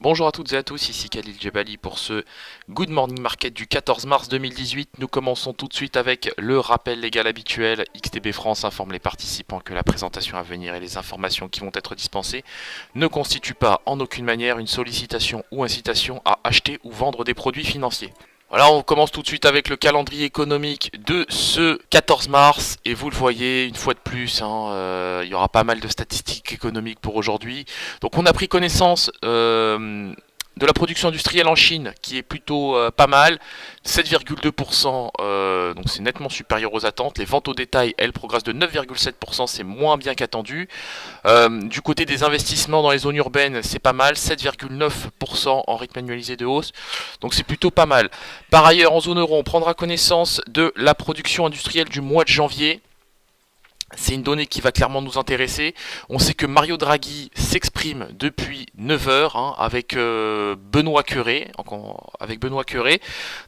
Bonjour à toutes et à tous, ici Khalil Djebali pour ce Good Morning Market du 14 mars 2018. Nous commençons tout de suite avec le rappel légal habituel. XTB France informe les participants que la présentation à venir et les informations qui vont être dispensées ne constituent pas en aucune manière une sollicitation ou incitation à acheter ou vendre des produits financiers. Voilà, on commence tout de suite avec le calendrier économique de ce 14 mars. Et vous le voyez, une fois de plus, il y aura pas mal de statistiques économiques pour aujourd'hui. Donc on a pris connaissance de la production industrielle en Chine, qui est plutôt pas mal, 7,2%, donc c'est nettement supérieur aux attentes. Les ventes au détail, elles, progressent de 9,7%, c'est moins bien qu'attendu. Du côté des investissements dans les zones urbaines, c'est pas mal, 7,9% en rythme annualisé de hausse, donc c'est plutôt pas mal. Par ailleurs, en zone euro, on prendra connaissance de la production industrielle du mois de janvier. C'est une donnée qui va clairement nous intéresser. On sait que Mario Draghi s'exprime depuis 9h avec Benoît Cœuré.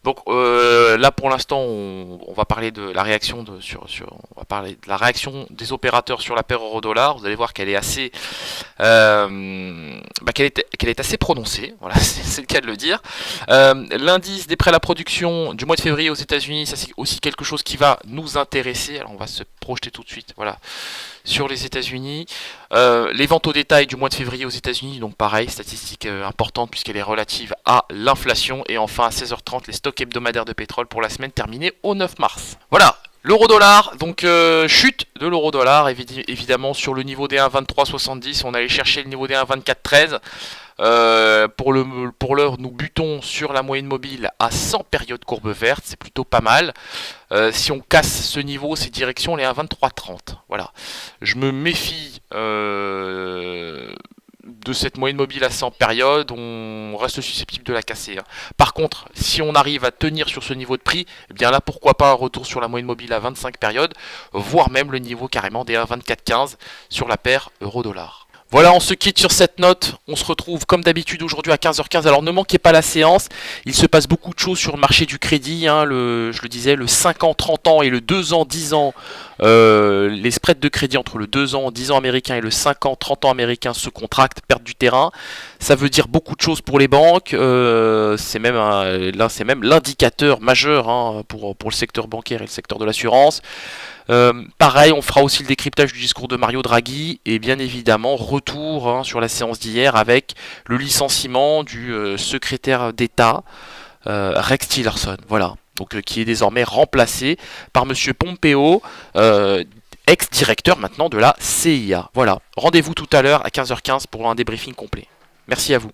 Donc là pour l'instant on va parler de la réaction on va parler de la réaction des opérateurs sur la paire euro-dollar. Vous allez voir qu'elle est assez qu'elle est assez prononcée. Voilà, c'est le cas de le dire. L'indice des prêts à la production du mois de février aux États-Unis, ça c'est aussi quelque chose qui va nous intéresser. Alors on va se projeter tout de suite. Voilà, sur les États-Unis, les ventes au détail du mois de février aux États-Unis, donc pareil, statistique importante puisqu'elle est relative à l'inflation. Et enfin à 16h30, les stocks hebdomadaires de pétrole pour la semaine terminée au 9 mars. Voilà. L'euro-dollar, donc chute de l'euro-dollar, évidemment sur le niveau des 1,2370, on allait chercher le niveau des 1,2413. Pour l'heure, nous butons sur la moyenne mobile à 100 périodes courbe verte, c'est plutôt pas mal. Si on casse ce niveau, c'est direction les 1,2330. Voilà. Je me méfie de cette moyenne mobile à 100 périodes, on reste susceptible de la casser. Par contre, si on arrive à tenir sur ce niveau de prix, eh bien là pourquoi pas un retour sur la moyenne mobile à 25 périodes, voire même le niveau carrément des 1,2415 sur la paire euro-dollar. Voilà, on se quitte sur cette note, on se retrouve comme d'habitude aujourd'hui à 15h15, alors ne manquez pas la séance, il se passe beaucoup de choses sur le marché du crédit, je le disais, le 5 ans, 30 ans et le 2 ans, 10 ans, les spreads de crédit entre le 2 ans, 10 ans américain et le 5 ans, 30 ans américain se contractent, perdent du terrain, ça veut dire beaucoup de choses pour les banques, c'est même l'indicateur majeur pour le secteur bancaire et le secteur de l'assurance. Pareil, on fera aussi le décryptage du discours de Mario Draghi et bien évidemment retour sur la séance d'hier avec le licenciement du secrétaire d'État Rex Tillerson, voilà, donc qui est désormais remplacé par Monsieur Pompeo, ex-directeur maintenant de la CIA. Voilà, rendez-vous tout à l'heure à 15h15 pour un débriefing complet. Merci à vous.